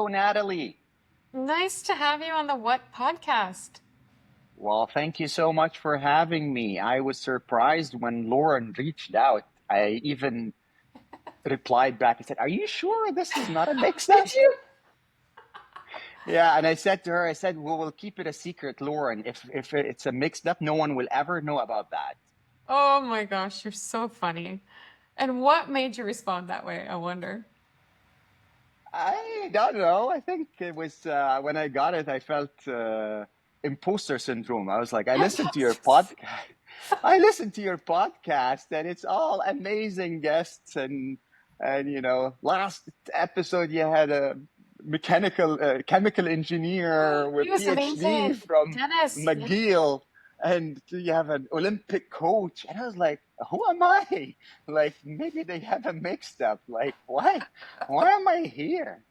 Natalie. Nice to have you on the What podcast. Well, thank you so much for having me. I was surprised when Lauren reached out. I even replied back and said, "Are you sure this is not a mix-up?" Did you? Yeah, and I said to her, I said, "We will keep it a secret, Lauren. If it's a mixed up, no one will ever know about that." Oh my gosh, you're so funny. And what made you respond that way, I wonder? I don't know. I think it was when I got it, I felt imposter syndrome. I was like, I listened to your podcast. I listened to your podcast, and it's all amazing guests, and last episode you had a chemical engineer with He was PhD amazing. from Dennis. Yeah. McGill, and you have an Olympic coach, and I was like, who am I? Like maybe they have a mixed up. Like what? Why am I here?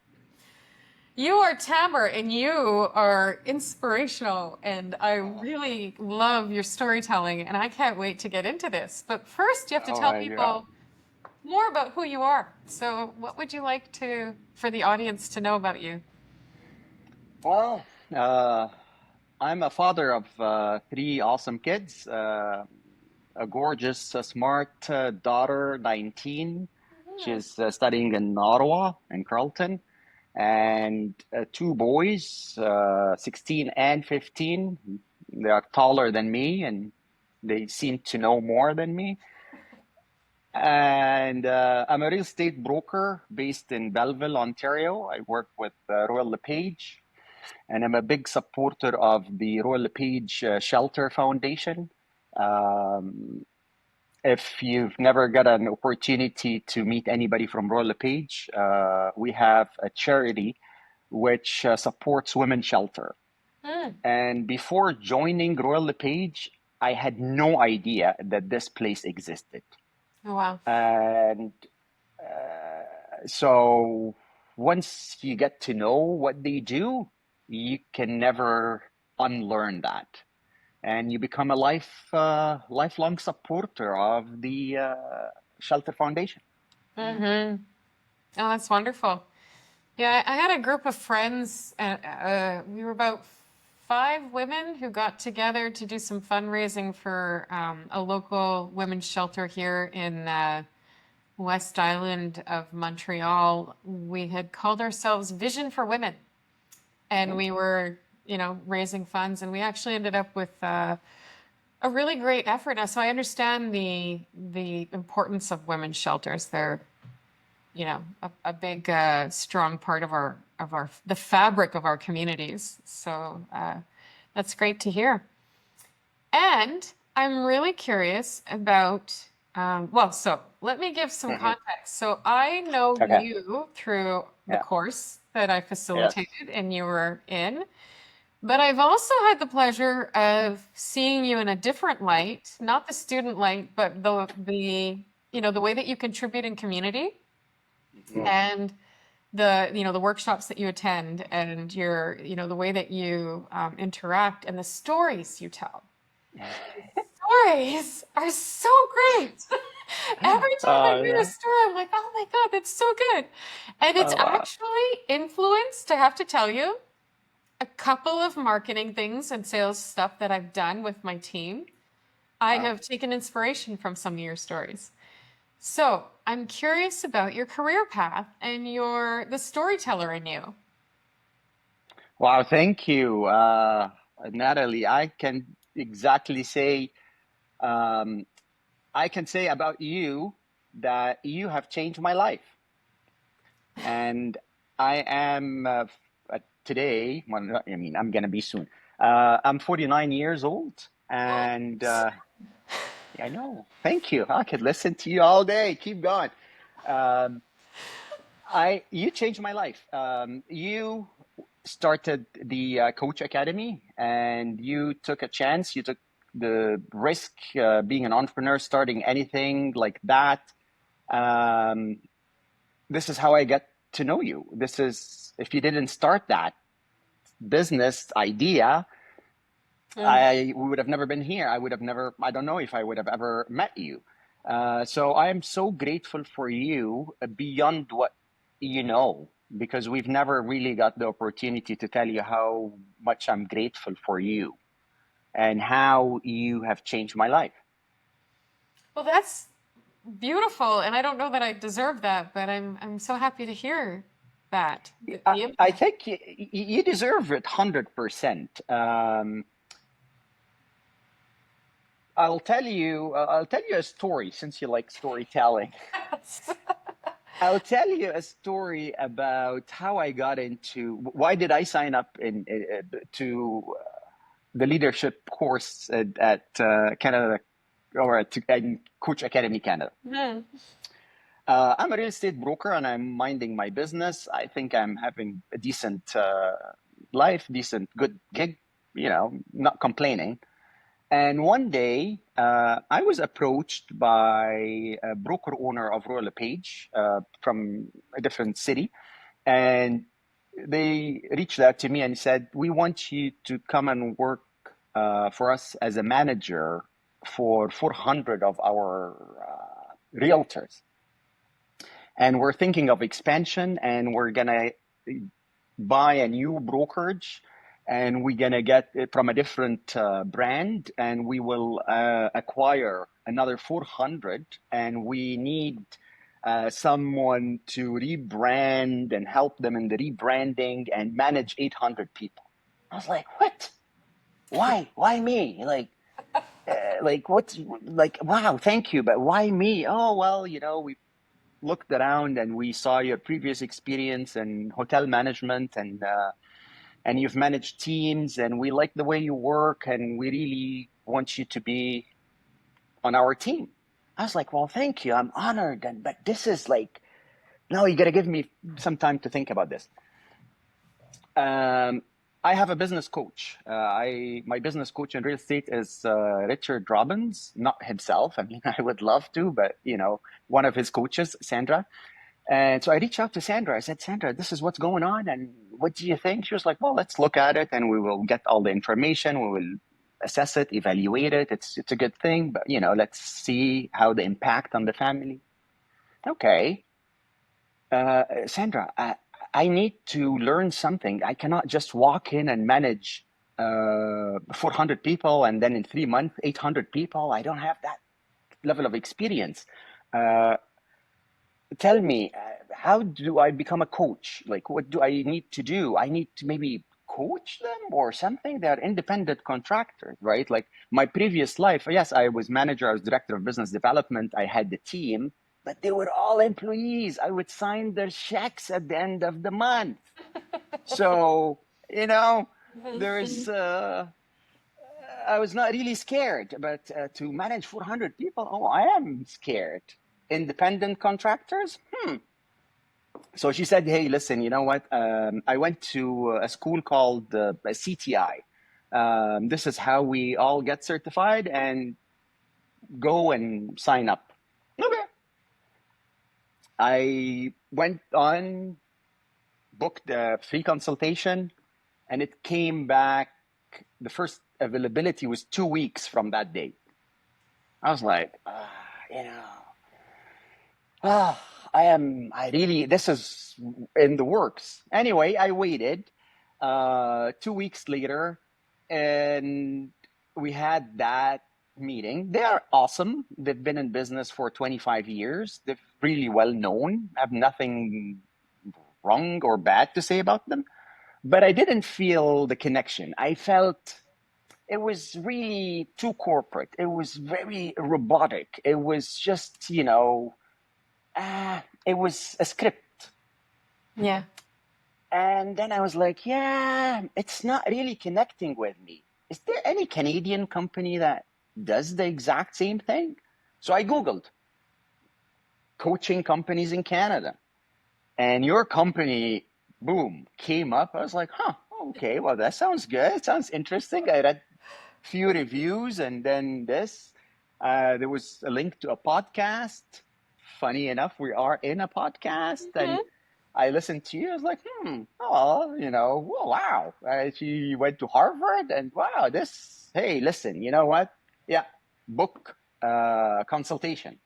You are Tamer and you are inspirational, and I Oh, really love your storytelling, and I can't wait to get into this. But first, you have to oh tell my God. people more about who you are. So, what would you like for the audience to know about you? Well, I'm a father of three awesome kids. A gorgeous, smart daughter, 19. She's studying in Ottawa and Carleton, and two boys, 16 and 15. They are taller than me, and they seem to know more than me. And I'm a real estate broker based in Belleville, Ontario. I work with Royal LePage, and I'm a big supporter of the Royal LePage Shelter Foundation. Um, if you've never got an opportunity to meet anybody from Royal LePage, we have a charity which supports women's shelter. Mm. And before joining Royal LePage, I had no idea that this place existed. Oh, wow. And so once you get to know what they do, you can never unlearn that. And you become a lifelong supporter of the Shelter Foundation. Mm-hmm. Oh, that's wonderful. Yeah, I had a group of friends, and we were about five women who got together to do some fundraising for a local women's shelter here in West Island of Montreal. We had called ourselves Vision for Women, and Mhm. we were, raising funds, and we actually ended up with a really great effort. Now, so I understand the importance of women's shelters. They're a big strong part of our the fabric of our communities, so that's great to hear. And I'm really curious about well, so let me give some Mhm. context. So I know Okay. you through the Yeah. course that I Yes. facilitated and you were in, but I've also had the pleasure of seeing you in a different light, not the student light, but the way that you contribute in community, Mhm. and the workshops that you attend, and the way that you interact, and the stories you tell. Stories are so great. Every time I Oh read a yeah. story, I'm like, oh my God, that's so good. And it's Oh wow. actually influenced, I have to tell you, a couple of marketing things and sales stuff that I've done with my team. I Wow. have taken inspiration from some of your stories. So I'm curious about your career path and the storyteller in you. Wow. Thank you, Natalie. I can exactly say. Um, I can say about you that you have changed my life. And I am today, well, I mean, I'm going to be soon. I'm 49 years old. And yeah, I know. Thank you. I could listen to you all day. Keep going. Um, you changed my life. You started the Coach Academy, and you took a chance. You took the risk, being an entrepreneur, starting anything like that. Um, this is how I get to know you. This is, if you didn't start that business idea, Mm. I we would have never been here. I would have never, I don't know if I would have ever met you. So I am so grateful for you beyond what you know. because we've never really got the opportunity to tell you how much I'm grateful for you and how you have changed my life. Well, that's beautiful, and I don't know that I deserve that, but I'm so happy to hear that. The I impact. think you deserve it 100%. I'll tell you a story since you like storytelling. I'll tell you a story about how I got into, why did I sign up to the leadership course at Canada, or at Coach Academy Canada. Mhm. I'm a real estate broker and I'm minding my business. I think I'm having a decent life, decent, good gig, not complaining. And one day, I was approached by a broker owner of Royal LePage from a different city. And they reached out to me and said, "We want you to come and work for us as a manager for 400 of our realtors. And we're thinking of expansion, and we're going to buy a new brokerage, and we're going to get it from a different brand, and we will acquire another 400, and we need someone to rebrand and help them in the rebranding and manage 800 people." I was like, "What? Why me? What's like, wow, thank you, but why me?" "Oh, well, we looked around and we saw your previous experience in hotel management, and you've managed teams, and we like the way you work, and we really want you to be on our team." I was like, "Well, thank you. I'm honored. But this is like, no, you got to give me some time to think about this." I have a business coach. My business coach in real estate is Richard Robbins, not himself. I mean, I would love to, but one of his coaches, Sandra. And so I reached out to Sandra. I said, "Sandra, this is what's going on, and what do you think?" She was like, "Well, let's look at it, and we will get all the information. We will assess it, evaluate it. It's a good thing, but let's see how the impact on the family." Okay, Sandra, I need to learn something. I cannot just walk in and manage 400 people, and then in 3 months, 800 people. I don't have that level of experience. Tell me, how do I become a coach? Like, what do I need to do? I need to maybe coach them or something. They're independent contractors, right? Like my previous life, yes, I was manager, I was director of business development. I had the team, but they were all employees. I would sign their checks at the end of the month. So, there's, I was not really scared, but to manage 400 people, oh, I am scared. Independent contractors? So she said, "Hey, listen, you know what? I went to a school called CTI. This is how we all get certified, and go and sign up." Okay. I went on, booked a free consultation, and it came back. The first availability was 2 weeks from that day. I was like, you know, this is in the works. Anyway, I waited 2 weeks later, and we had that meeting. They are awesome. They've been in business for 25 years. They're really well known. I have nothing wrong or bad to say about them, but I didn't feel the connection. I felt it was really too corporate. It was very robotic. It was just, it was a script. Yeah. And then I was like, yeah, it's not really connecting with me. Is there any Canadian company that does the exact same thing? So I Googled coaching companies in Canada, and your company, boom, came up. I was like, huh, okay, well, that sounds good. It sounds interesting. I read few reviews, and then this. There was a link to a podcast. Funny enough, we are in a podcast, and I listened to you. I was like, oh, oh, wow. She went to Harvard, and wow, this. Hey, listen, you know what? Yeah, book consultation.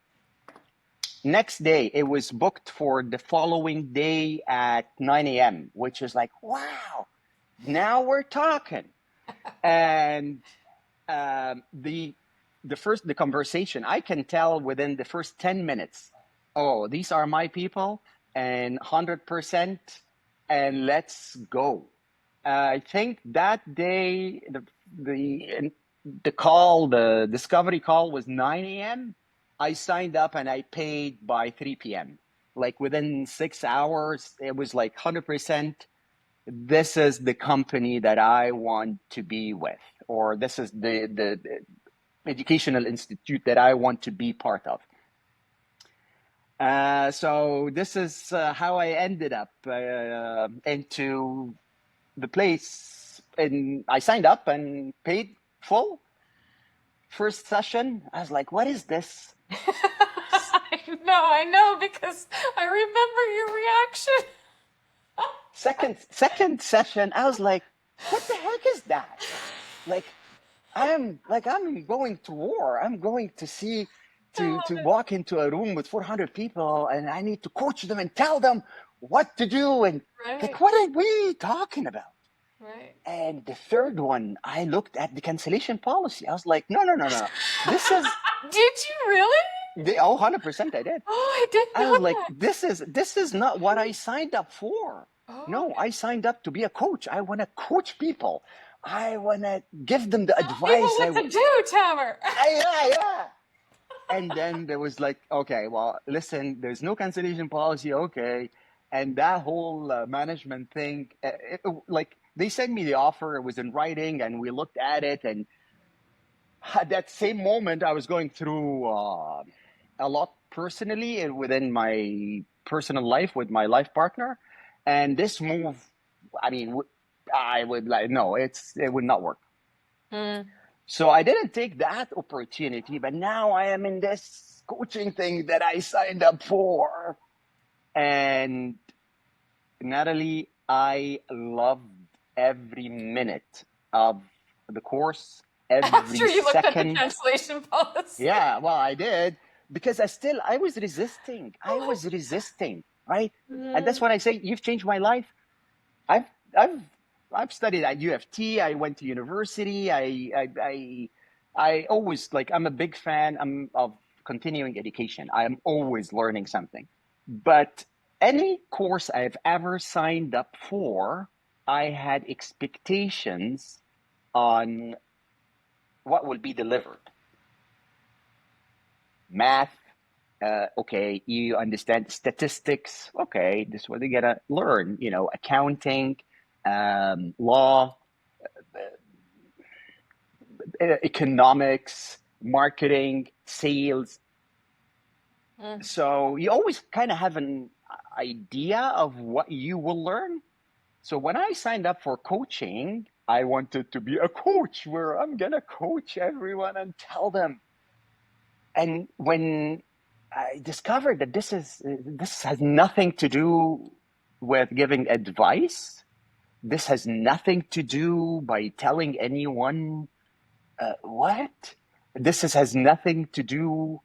Next day, it was booked for the following day at 9 a.m., which is like, wow, now we're talking. And the conversation, I can tell within the first 10 minutes, oh, these are my people, and 100%, and let's go. I think that day, the discovery call was 9 a.m. I signed up and I paid by 3 p.m. Like within 6 hours, it was like 100%. This is the company that I want to be with, or this is the educational institute that I want to be part of. So this is how I ended up into the place, and I signed up and paid full. First session, I was like, what is this? I know, because I remember your reaction. Second session, I was like, what the heck is that? Like, I'm going to war. I'm going to see, to walk into a room with 400 people, and I need to coach them and tell them what to do. And like, what are we talking about? Right. And the third one, I looked at the cancellation policy. I was like, no. This is. Did you really? 100% I did. Oh, I didn't know I was that. like, this is not what I signed up for. Oh, No, okay. I signed up to be a coach. I want to coach people. I want to give them the Tell advice. people what to do, Tamer. Yeah. And then there was like, okay, well, listen, there's no cancellation policy. Okay. And that whole management thing, like they sent me the offer. It was in writing, and we looked at it. And at that same moment, I was going through a lot personally and within my personal life with my life partner. And this move, I mean, I would like, no, it would not work. So I didn't take that opportunity, but now I am in this coaching thing that I signed up for. And Nathalie, I loved every minute of the course, every After you looked at the second. cancellation policy. Yeah, well, I did, because I was resisting. Right? And that's when I say, you've changed my life. I've studied at U of T. I went to university. I always, like, I'm a big fan of continuing education. I'm always learning something. But any course I've ever signed up for, I had expectations on what will be delivered. Math, okay, you understand statistics. Okay, this is what you're gonna learn. Accounting, law, economics, marketing, sales. So you always kind of have an idea of what you will learn. So when I signed up for coaching, I wanted to be a coach where I'm gonna coach everyone and tell them. And when I discovered that this has nothing to do with giving advice, this has nothing to do by telling anyone what. This has nothing to do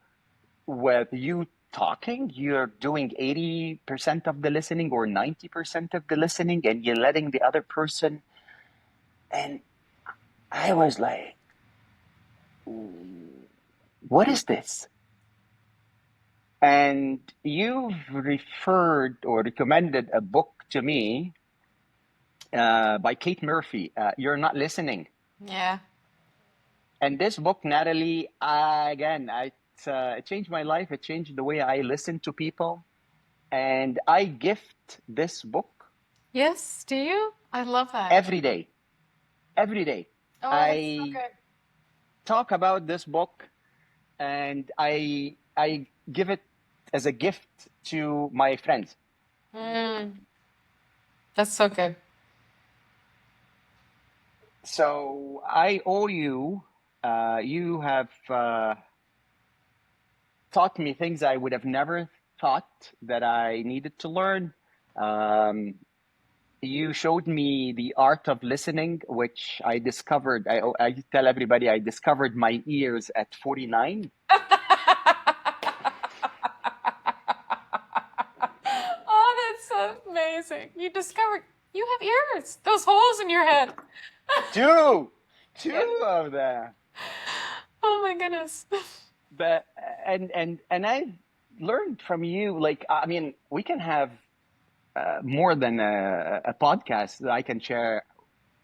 with you talking. You're doing 80% of the listening or 90% of the listening, and you're letting the other person. And I was like, what is this? And you've referred or recommended a book to me by Kate Murphy, You're Not Listening. Yeah. And this book, Nathalie, again, it changed my life. It changed the way I listen to people. And I gift this book. Yes, do you? I love that. Every day. Every day. Oh, that's so good. Talk about this book, and I give it as a gift to my friends. That's so good. So I owe you. You have taught me things I would have never thought that I needed to learn. You showed me the art of listening, which I discovered. I tell everybody I discovered my ears at 49. amazing. You discovered you have ears, those holes in your head. Two, Yeah. two of them. Oh my goodness. But and I learned from you. Like, I mean, we can have more than a podcast that I can share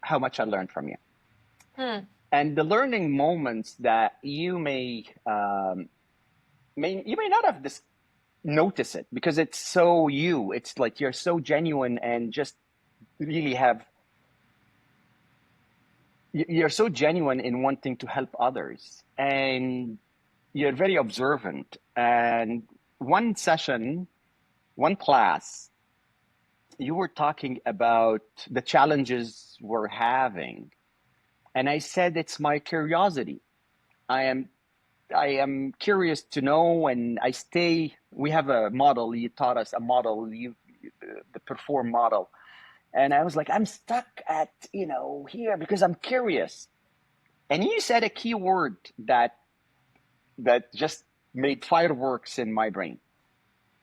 how much I learned from you. Hmm. And the learning moments that you may not have this notice it because it's so you. It's like you're so genuine and just really you're so genuine in wanting to help others, and you're very observant. And one session, one class, you were talking about the challenges we're having, and I said it's my curiosity. I am curious to know, and we have a model. You taught us a model, the perform model. And I was like, I'm stuck at, here because I'm curious. And you said a key word that just made fireworks in my brain.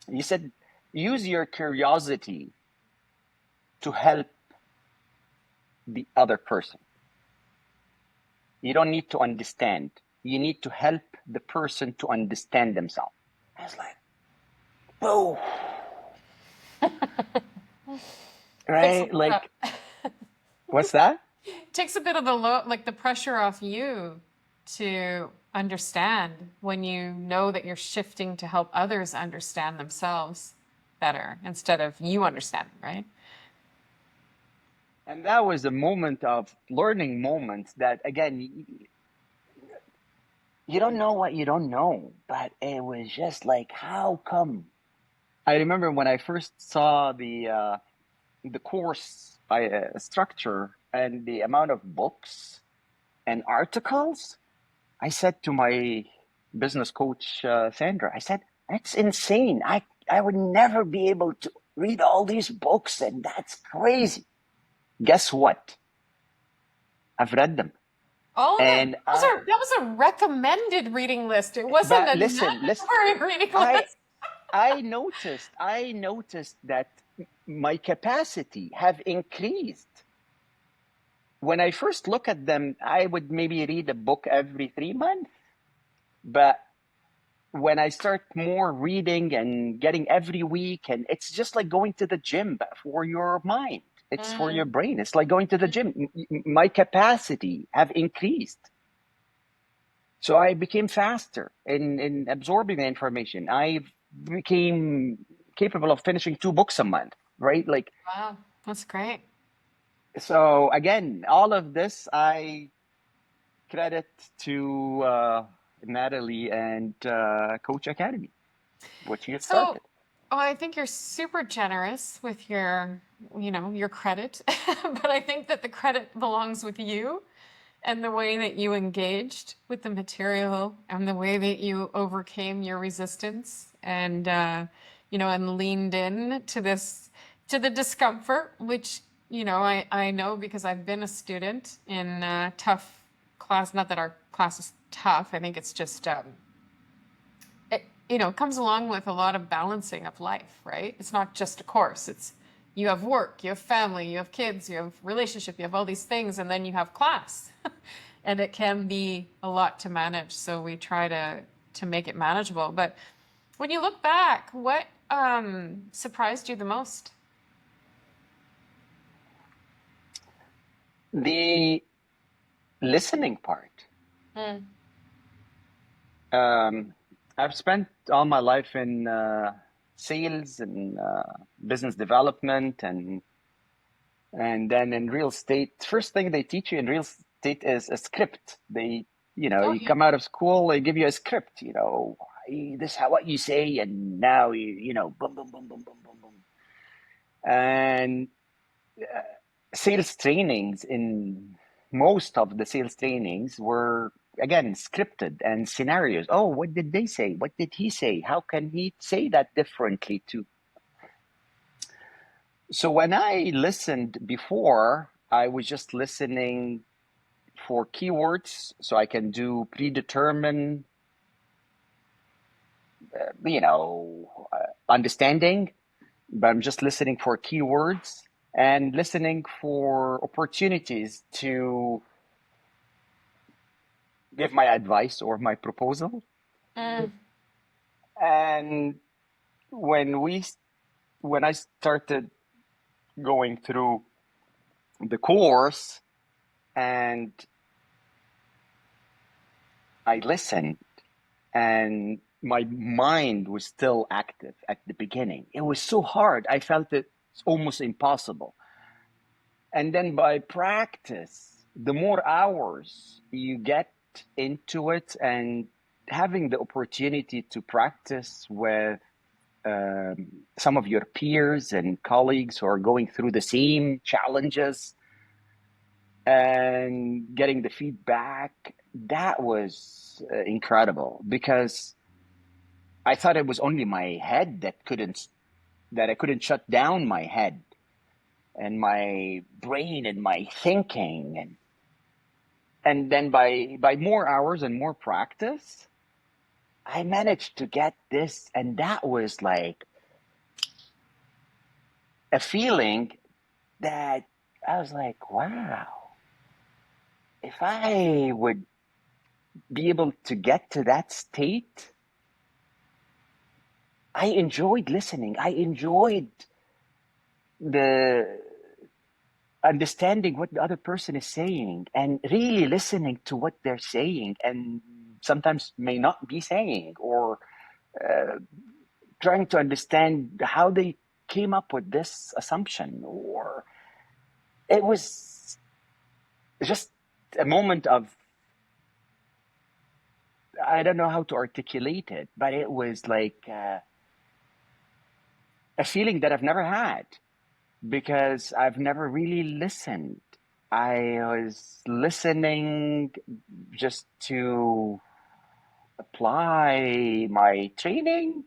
You said, use your curiosity to help the other person. You don't need to understand. You need to help the person to understand themselves. I was like, whoa. Takes a Right? lot. Like, what's that? Takes a bit of the pressure off you to understand when you know that you're shifting to help others understand themselves better instead of you understanding, right? And that was a moment of learning moments that, again, you don't know what you don't know, but it was just like, how come? I remember when I first saw the course structure and the amount of books and articles. I said to my business coach, Sandra, I said, that's insane. I would never be able to read all these books, and that's crazy. Guess what? I've read them. All of them. And That was a recommended reading list. It wasn't but a listen, mandatory reading I list. I noticed that my capacity have increased. When I first look at them, I would maybe read a book every 3 months. But when I start more reading and getting every week, and it's just like going to the gym, but for your mind. It's for your Mm. brain. It's like going to the gym. My capacity have increased. So I became faster in absorbing the information. I became capable of finishing 2 books a month, right? Like, Wow, that's great. so again, all of this I credit to Nathalie and Coach Academy, what you So, started. I think you're super generous with your credit, but I think that the credit belongs with you and the way that you engaged with the material and the way that you overcame your resistance and leaned in to the discomfort, which, I know because I've been a student in tough class. Not that our class is tough. I think it's just, it comes along with a lot of balancing of life, right? It's not just a course. You have work, you have family, you have kids, you have relationship, you have all these things, and then you have class. And it can be a lot to manage. So we try to make it manageable. But when you look back, what surprised you the most? The listening part. Mm. I've spent all my life in sales and business development, and then in real estate. First thing they teach you in real estate is a script. Oh You yeah. come out of school, they give you a script. This is how what you say, and now boom, boom, boom, boom, boom, boom, boom. And sales trainings in most of the sales trainings were again scripted and scenarios. Oh, what did they say? What did he say? How can he say that differently too? So when I listened before, I was just listening for keywords so I can do predetermined, understanding. but I'm just listening for keywords and listening for opportunities to give my advice or my proposal. Mm, And when we when I started going through the course and I listened, and my mind was still active at the beginning. It was so hard. I felt it almost impossible. And then by practice, the more hours you get into it and having the opportunity to practice with some of your peers and colleagues who are going through the same challenges and getting the feedback, that was incredible because I thought it was only my head that I couldn't shut down my head and my brain and my thinking, and then by more hours and more practice, I managed to get this, and that was like a feeling that I was like, wow, if I would be able to get to that state, I enjoyed listening. I enjoyed the understanding what the other person is saying and really listening to what they're saying and sometimes may not be saying, or trying to understand how they came up with this assumption, or it was just a moment of, I don't know how to articulate it, but it was like a feeling that I've never had because I've never really listened. I was listening just to apply my training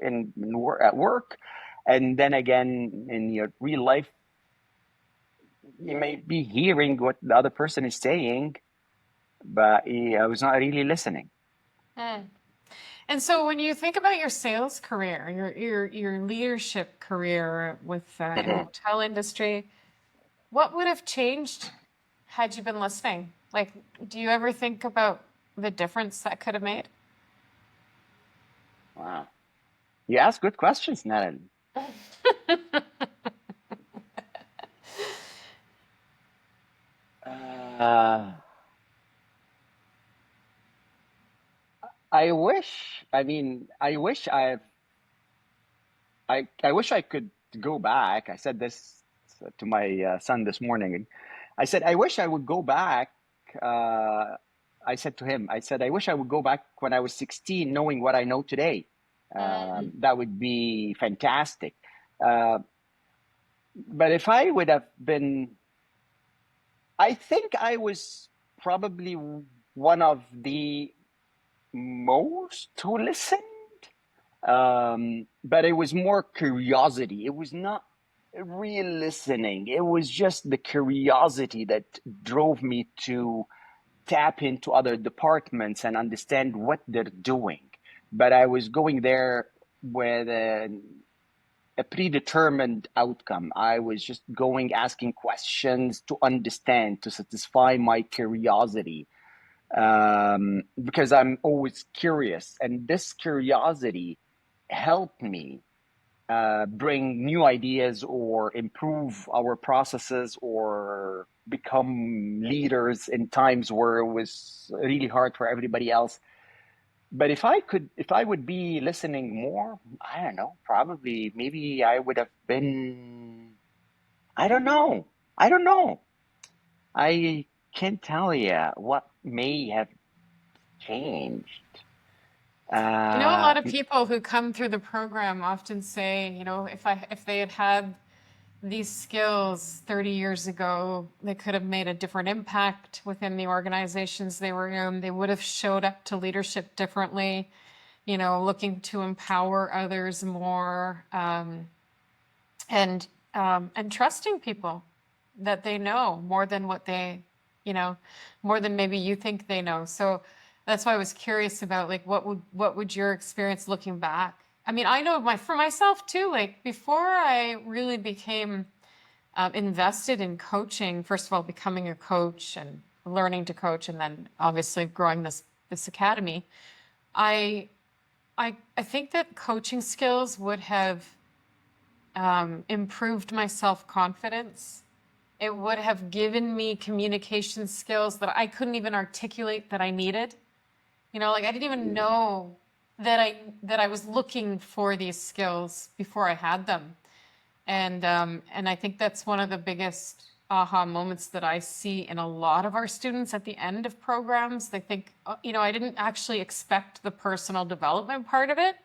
at work. And then again, in your real life, you may be hearing what the other person is saying, but I was not really listening. mm. And so when you think about your sales career, your leadership career with in the hotel industry, what would have changed had you been listening? Like, do you ever think about the difference that could have made? Wow. You ask good questions, Nathalie. Uh, I wish I wish I could go back. I said this to my son this morning. I said, I wish I would go back. Uh, I said to him, I said, I wish I would go back when I was 16, knowing what I know today. Mm, That would be fantastic. Uh, but if I would have been, I think I was probably one of the most who listened. But it was more curiosity. It was not real listening. It was just the curiosity that drove me to tap into other departments and understand what they're doing. But I was going there with a predetermined outcome. I was just going asking questions to understand, to satisfy my curiosity, because I'm always curious. And this curiosity helped me bring new ideas or improve our processes or become leaders in times where it was really hard for everybody else. But if I would be listening more, I don't know, probably maybe I would have been, I don't know. I don't know. I can't tell you what may have changed. I know a Uh, lot of people who come through the program often say, if they had had these skills 30 years ago, they could have made a different impact within the organizations they were in. They would have showed up to leadership differently, looking to empower others more, and trusting people that they know more than you know, more than maybe you think they know. So that's why I was curious about like what would your experience looking back? I mean, I know for myself too, like before I really became invested in coaching, first of all, becoming a coach and learning to coach, and then obviously growing this academy, I I think that coaching skills would have improved my self-confidence. It would have given me communication skills that I couldn't even articulate that I needed. You know, like I didn't even know that I was looking for these skills before I had them. And I think that's one of the biggest aha moments that I see in a lot of our students at the end of programs. They think, "Oh, you know, I didn't actually expect the personal development part of it.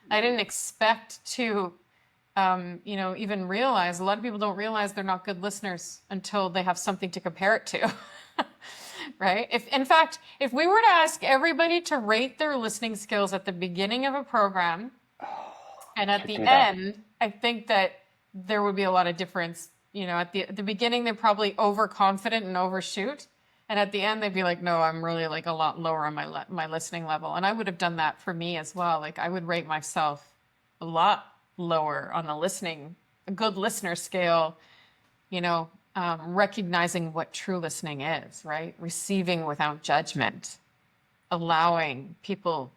I didn't expect to, you know, even realize. A lot of people don't realize they're not good listeners until they have something to compare it to." Right? If, in fact, if we were to ask everybody to rate their listening skills at the beginning of a program and at Should the do that. end, I think that there would be a lot of difference. You know, at the beginning, they're probably overconfident and overshoot. And at the end, they'd be like, no, I'm really like a lot lower on my listening level. And I would have done that for me as well. Like I would rate myself a lot lower on the listening, a good listener scale, you know, recognizing what true listening is, right? Receiving without judgment, allowing people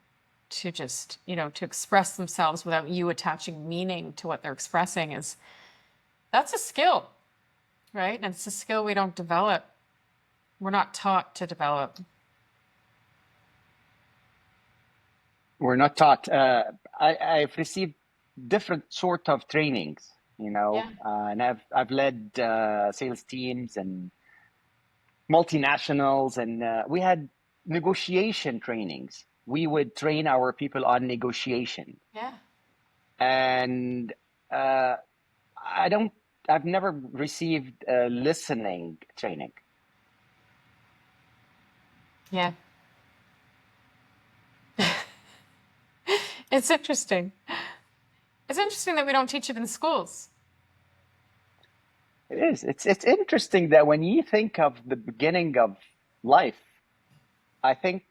to just, you know, to express themselves without you attaching meaning to what they're expressing is that's a skill, right? And it's a skill we don't develop. We're not taught to develop. We're not taught. I've received different sort of trainings, you know, Yeah. and I've led sales teams and multinationals, and we had negotiation trainings. We would train our people on negotiation, Yeah. and uh, I don't. I've never received listening training. Yeah. It's interesting. It's interesting that we don't teach it in schools. It is. It's interesting that when you think of the beginning of life, I think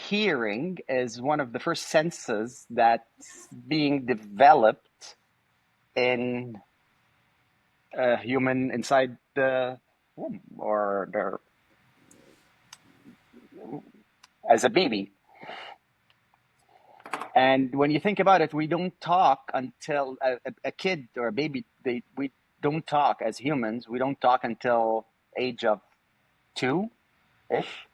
hearing is one of the first senses that's being developed in a human inside the womb or as a baby. And when you think about it, we don't talk until a kid or a baby. We don't talk as humans. We don't talk until age of 2-ish.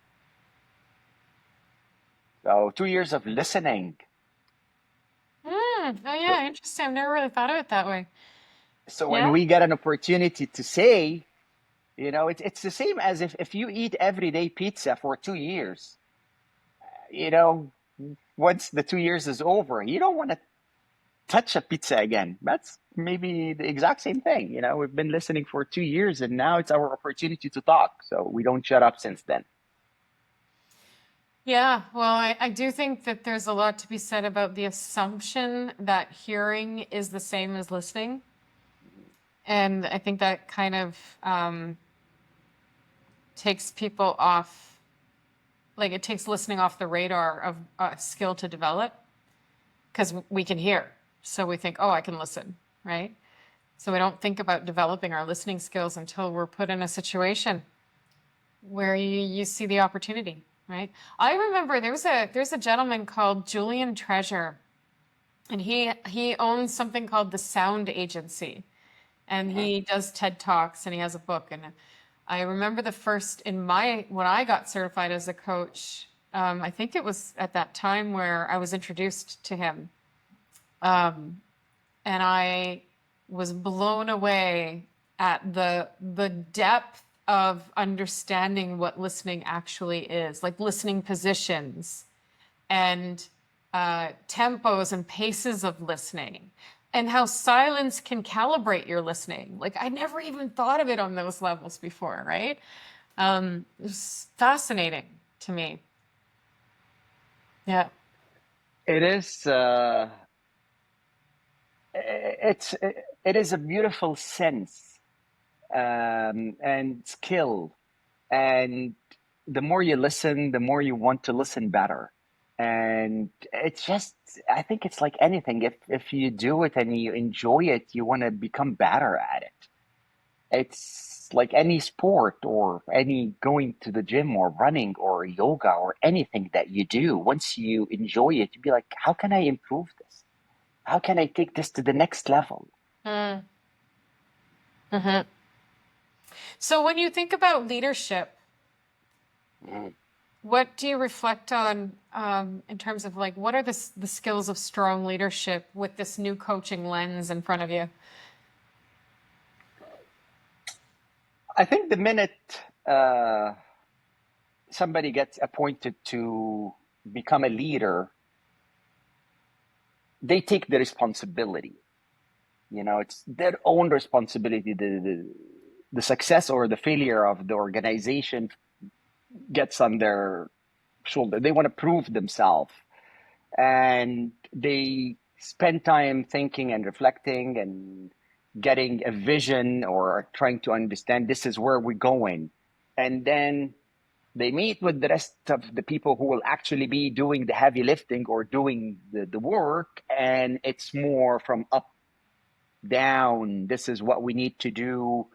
So 2 years of listening. Oh yeah, interesting. I've never really thought of it that way. So when Yeah. we get an opportunity to say, you know, it's the same as if you eat everyday pizza for 2 years, you know, once the 2 years is over, you don't want to touch a pizza again. That's maybe the exact same thing. You know, we've been listening for 2 years and now it's our opportunity to talk. So we don't shut up since then. Yeah, well, I do think that there's a lot to be said about the assumption that hearing is the same as listening. And I think that kind of takes people off, like it takes listening off the radar of a skill to develop because we can hear. So we think, oh, I can listen, right? So we don't think about developing our listening skills until we're put in a situation where you see the opportunity, right? I remember there's a gentleman called Julian Treasure, and he owns something called the Sound Agency, and Mhm. he does TED Talks, and he has a book. And I remember the first in my when I got certified as a coach. I think it was at that time where I was introduced to him, and I was blown away at the depth of understanding what listening actually is, like listening positions and tempos and paces of listening, and how silence can calibrate your listening. Like I never even thought of it on those levels before, right? It's fascinating to me. Yeah. It is, it's, it is a beautiful sense and skill. And the more you listen, the more you want to listen better. And it's just, I think it's like anything. If you do it and you enjoy it, you want to become better at it. It's like any sport or any going to the gym or running or yoga or anything that you do. Once you enjoy it, you be like, how can I improve this? How can I take this to the next level? Mm. Hmm. So when you think about leadership, Mm. what do you reflect on in terms of like what are the skills of strong leadership with this new coaching lens in front of you? I think the minute uh, somebody gets appointed to become a leader, they take the responsibility. You know, it's their own responsibility. The success or the failure of the organization gets on their shoulder. They want to prove themselves, and they spend time thinking and reflecting and getting a vision or trying to understand this is where we're going. And then they meet with the rest of the people who will actually be doing the heavy lifting or doing the work. And it's more from up down. This is what we need to do,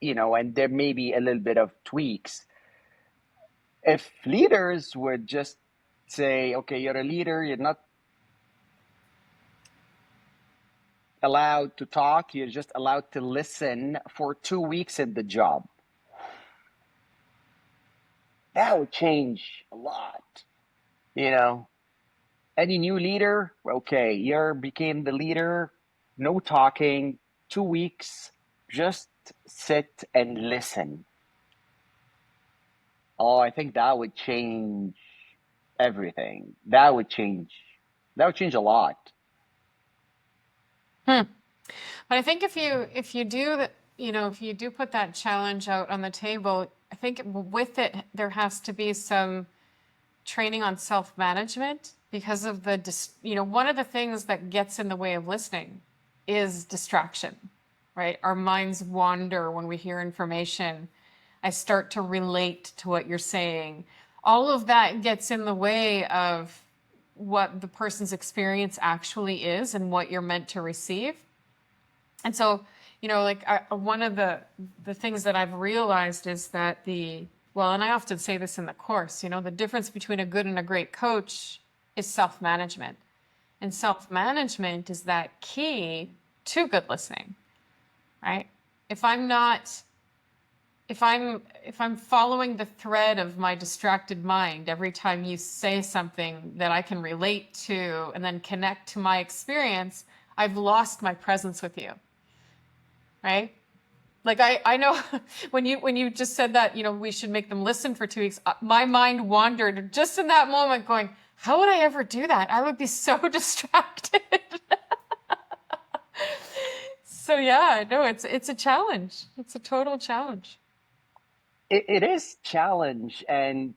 you know, and there may be a little bit of tweaks. If leaders would just say, okay, you're a leader, you're not allowed to talk, you're just allowed to listen for 2 weeks in the job, that would change a lot. You know, any new leader, okay, you became the leader, no talking, 2 weeks, just sit and listen. Oh, I think that would change everything. That would change a lot. Hmm. But I think if you do that, you know, if you do put that challenge out on the table, I think with it there has to be some training on self-management because of you know, one of the things that gets in the way of listening is distraction, right? Our minds wander when we hear information. I start to relate to what you're saying. All of that gets in the way of what the person's experience actually is and what you're meant to receive. And so, you know, like one of the things that I've realized is that well, and I often say this in the course, you know, the difference between a good and a great coach is self-management. And self-management is that key to good listening, right? If I'm not if I'm following the thread of my distracted mind every time you say something that I can relate to and then connect to my experience, I've lost my presence with you, right? Like I know when you just said that, you know, we should make them listen for 2 weeks, my mind wandered just in that moment going, how would I ever do that? I would be so distracted. So yeah, no, it's a challenge. It's a total challenge. It is challenge, and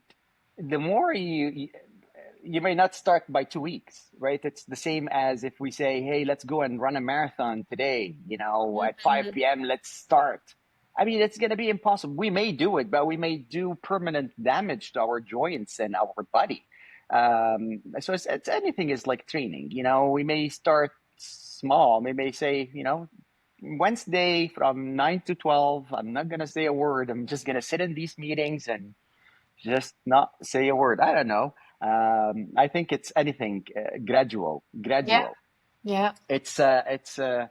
the more you may not start by 2 weeks, right? It's the same as if we say, hey, let's go and run a marathon today, you know, at 5 p.m., let's start. I mean, it's going to be impossible. We may do it, but we may do permanent damage to our joints and our body. So it's anything is like training, you know, we may start small. We may say, you know, Wednesday from 9 to 12, I'm not going to say a word. I'm just going to sit in these meetings and just not say a word. I don't know. I think it's anything gradual, Yeah. gradual. Yeah. It's a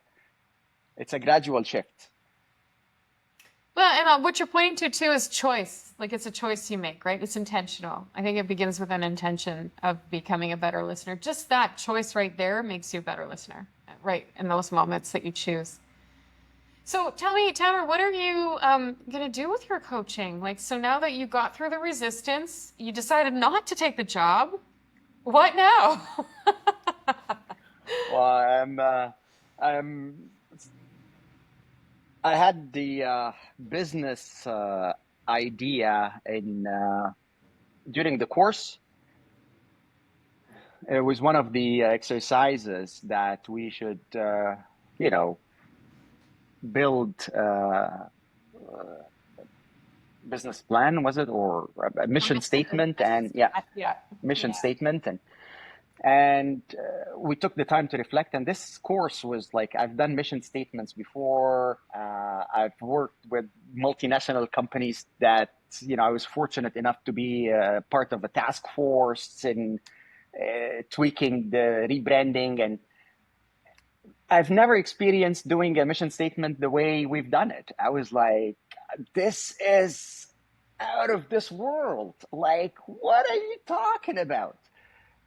gradual shift. Well, and what you're pointing to too is choice. Like it's a choice you make, right? It's intentional. I think it begins with an intention of becoming a better listener. Just that choice right there makes you a better listener, right? In those moments that you choose. So tell me, Tamer, what are you going to do with your coaching? Like, so now that you got through the resistance, you decided not to take the job. What now? Well, I'm I had the business idea in during the course. It was one of the exercises that we should, you know, build business plan, was it, or a A mission statement? mission And yeah, statement. Yeah. mission Yeah. statement. And we took the time to reflect. And this course was like, I've done mission statements before. I've worked with multinational companies that, I was fortunate enough to be part of a task force in tweaking the rebranding. And I've never experienced doing a mission statement the way we've done it. I was like, this is out of this world. Like, what are you talking about?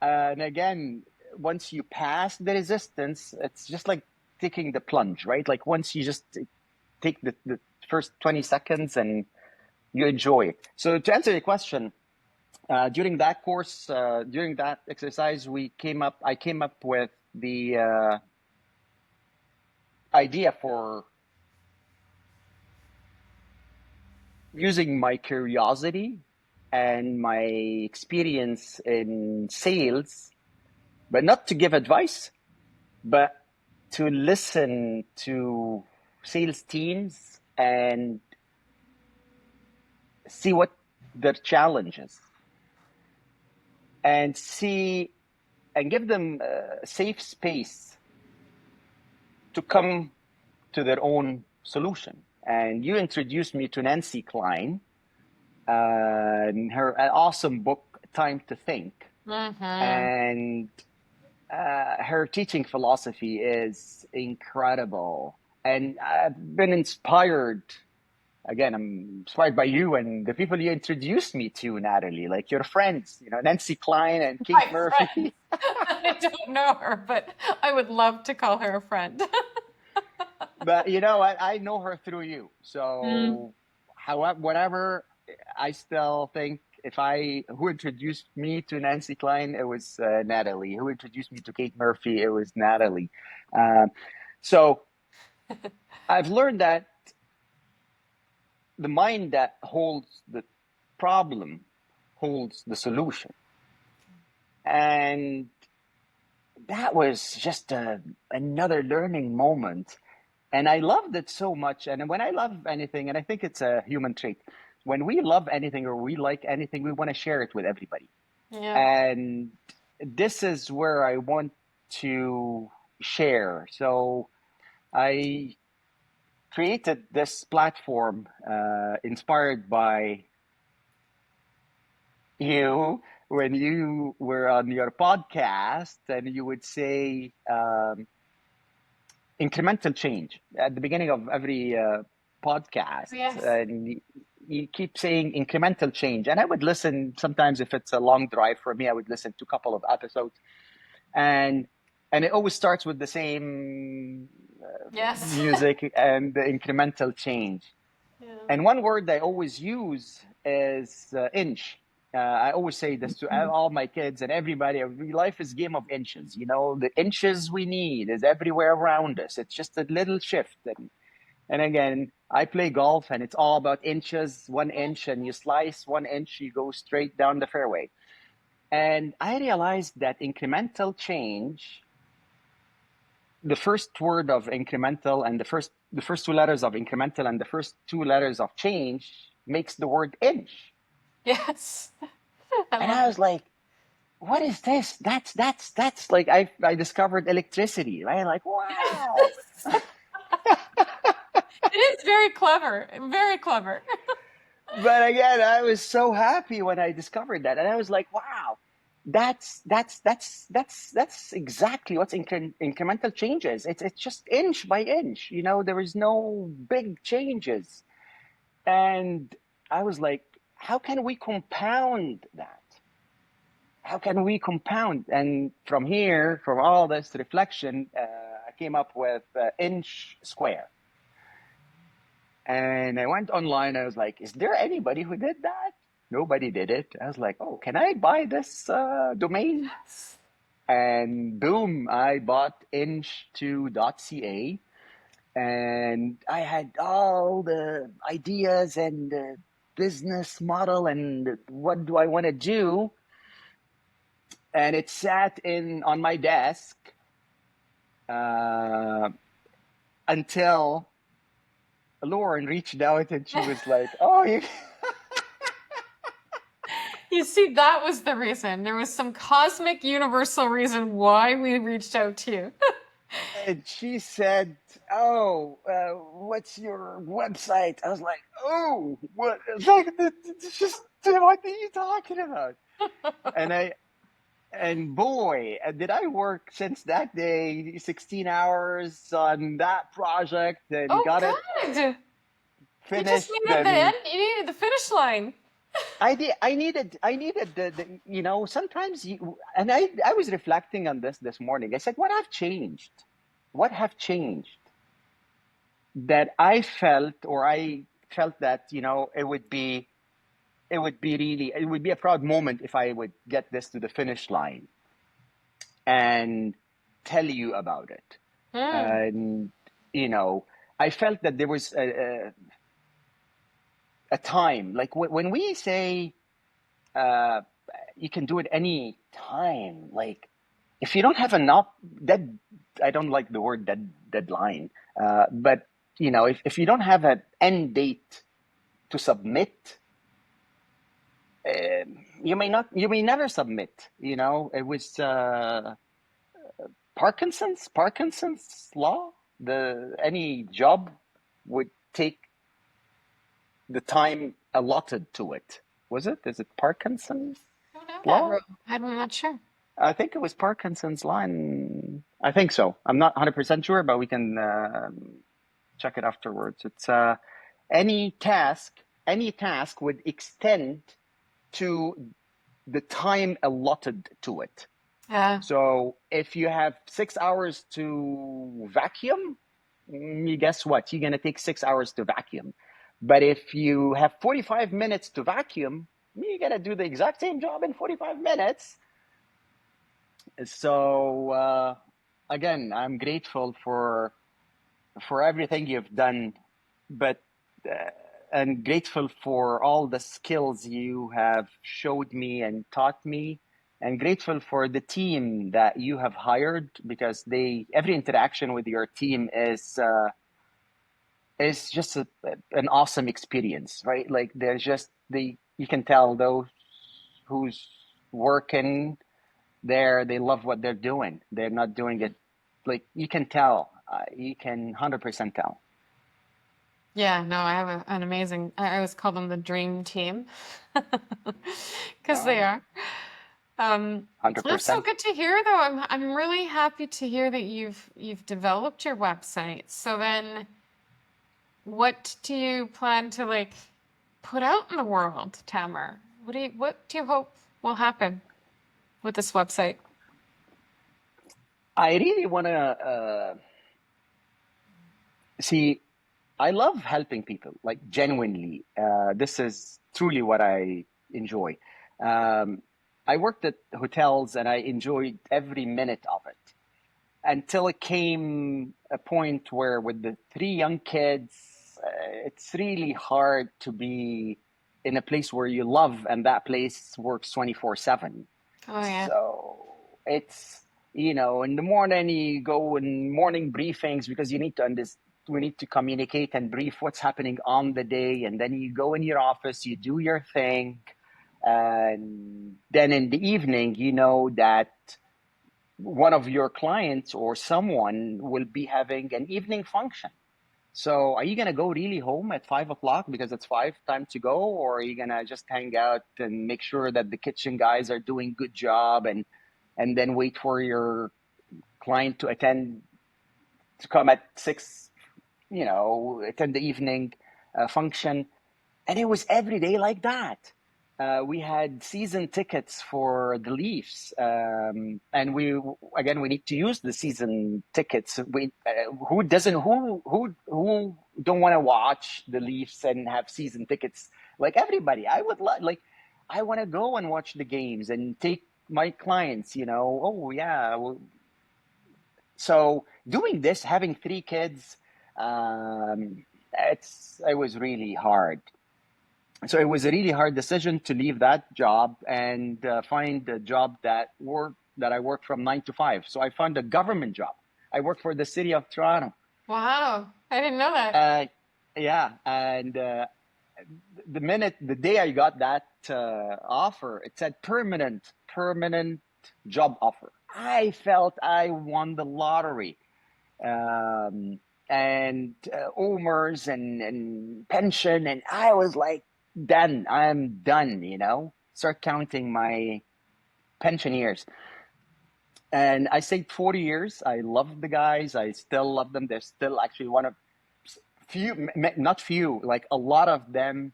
And again, once you pass the resistance, it's just like taking the plunge, right? Like once you just take the first 20 seconds and you enjoy it. So to answer your question, during that course, during that exercise, I came up with the idea for using my curiosity and my experience in sales, but not to give advice, but to listen to sales teams and see what their challenges and give them a safe space to come to their own solution. And you introduced me to Nancy Klein and her awesome book, Time to Think. And her teaching philosophy is incredible. And I've been inspired. Again, I'm inspired by you and the people you introduced me to, Nathalie, like your friends, Nancy Klein and Kate My Murphy. friend. I don't know her, but I would love to call her a friend. But you know what? I know her through you. So, however, whatever, I still think who introduced me to Nancy Klein, it was Nathalie. Who introduced me to Kate Murphy, it was Nathalie. So, I've learned that the mind that holds the problem holds the solution. And that was just another learning moment. And I loved it so much. And when I love anything, and I think it's a human trait, when we love anything or we like anything, we want to share it with everybody. Yeah. And this is where I want to share. So I created this platform inspired by you when you were on your podcast and you would say incremental change at the beginning of every podcast. Yes. And you keep saying incremental change. And I would listen sometimes if it's a long drive for me, I would listen to a couple of episodes. And it always starts with the same Yes. music and the incremental change. Yeah. And one word I always use is inch. I always say this to all my kids and everybody. Life is a game of inches. The inches we need is everywhere around us. It's just a little shift. And again, I play golf and it's all about inches, 1 inch, and you slice 1 inch, you go straight down the fairway. And I realized that incremental change, the first word of incremental and the first 2 letters of incremental and the first 2 letters of change makes the word inch. Yes. And I was like, what is this? That's like I discovered electricity, right? Like, wow. It is very clever. Very clever. But again, I was so happy when I discovered that. And I was like, wow, that's exactly what's incremental changes. It's just inch by inch, there is no big changes. And I was like, how can we compound that? How can we compound? And from here, from all this reflection, I came up with inch square. And I went online. I was like, is there anybody who did that? Nobody did it. I was like, oh, can I buy this domain? Yes. And boom, I bought inch2.ca. And I had all the ideas and the business model and what do I want to do. And it sat on my desk until Lauren reached out and she was like, oh, You see, that was the reason. There was some cosmic universal reason why we reached out to you. And she said, "Oh, what's your website?" I was like, "Oh, what? It's like, it's just what are you talking about?" And boy, did I work since that day, 16 hours on that project, and Oh, got it good. You just finished. needed the And end. You needed the finish line. I needed sometimes and I was reflecting on this morning. I said, what have changed? What have changed that I felt that, it would be a proud moment if I would get this to the finish line and tell you about it. Hmm. And, you know, I felt that there was a time, like when we say, uh, you can do it any time. Like if you don't have enough dead, I don't like the word deadline, but if you don't have an end date to submit, you may never submit. It was Parkinson's law. Any job would take the time allotted to it. Is it Parkinson's I don't know that law? rule. I'm not sure. I think it was Parkinson's line. I think so. I'm not 100% sure, but we can check it afterwards. It's any task, any task would extend to the time allotted to it. Yeah. So if you have 6 hours to vacuum, guess what? You're going to take 6 hours to vacuum. But if you have 45 minutes to vacuum, you're going to do the exact same job in 45 minutes. So again, I'm grateful for everything you've done, but and grateful for all the skills you have showed me and taught me, and grateful for the team that you have hired, because every interaction with your team is just an awesome experience, right? Like you can tell those who's working there, they love what they're doing. They're not doing it, like, you can tell. You can 100% tell. Yeah, no, I have an amazing, I always call them the dream team because they No, are. That's so 100%. good to hear, though. I'm really happy to hear that you've developed your website. So then, what do you plan to like put out in the world, Tamer? What do you hope will happen with this website? I really want to see. I love helping people, like genuinely. This is truly what I enjoy. Um, I worked at hotels and I enjoyed every minute of it, until it came a point where, with the three young kids, it's really hard to be in a place where you love and that place works 24/7. Oh yeah. So it's, in the morning you go in morning briefings because you need to we need to communicate and brief what's happening on the day. And then you go in your office, you do your thing. And then in the evening, you know that one of your clients or someone will be having an evening function. So are you going to go really home at 5 o'clock because it's time to go? Or are you going to just hang out and make sure that the kitchen guys are doing good job, and then wait for your client to come at 6, attend the evening function? And it was every day like that. We had season tickets for the Leafs, and we need to use the season tickets. Who doesn't who don't want to watch the Leafs and have season tickets? Like everybody, I want to go and watch the games and take my clients. Oh yeah. So doing this, having three kids, it was really hard. So it was a really hard decision to leave that job and find a job that I work from 9 to 5. So I found a government job. I work for the city of Toronto. Wow. I didn't know that. Uh, yeah, and the day I got that offer, it said permanent job offer. I felt I won the lottery. Um, and OMERS and pension. And I was like, done. I'm done, Start counting my pension years. And I stayed 40 years. I love the guys. I still love them. They're still actually one of few, not few, like a lot of them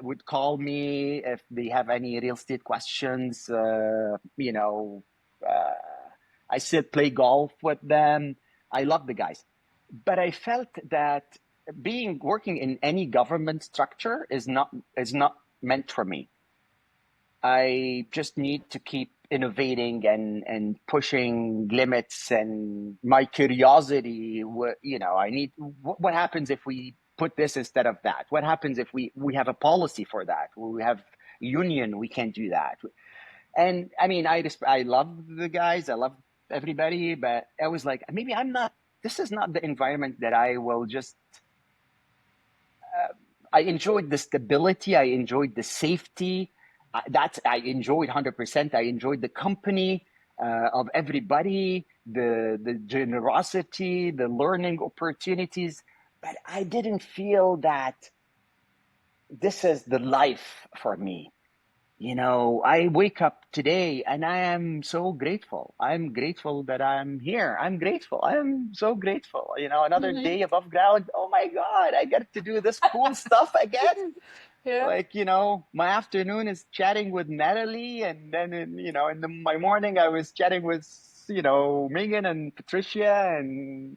would call me if they have any real estate questions. I still play golf with them. I love the guys. But I felt that working in any government structure is not meant for me. I just need to keep innovating and pushing limits, and my curiosity. I need. What happens if we put this instead of that? What happens if we have a policy for that? We have union. We can't do that. And I mean, I love the guys. I love everybody, but I was like, maybe I'm not. This is not the environment that I will just. I enjoyed the stability. I enjoyed the safety. I enjoyed 100%. I enjoyed the company of everybody, the generosity, the learning opportunities. But I didn't feel that this is the life for me. I wake up today and I am so grateful. I'm grateful that I'm here. I'm grateful. I'm so grateful. Another Mhm. day above ground. Oh my God, I get to do this cool stuff again. Yeah. Like, my afternoon is chatting with Nathalie, and then my morning I was chatting with Megan and Patricia, and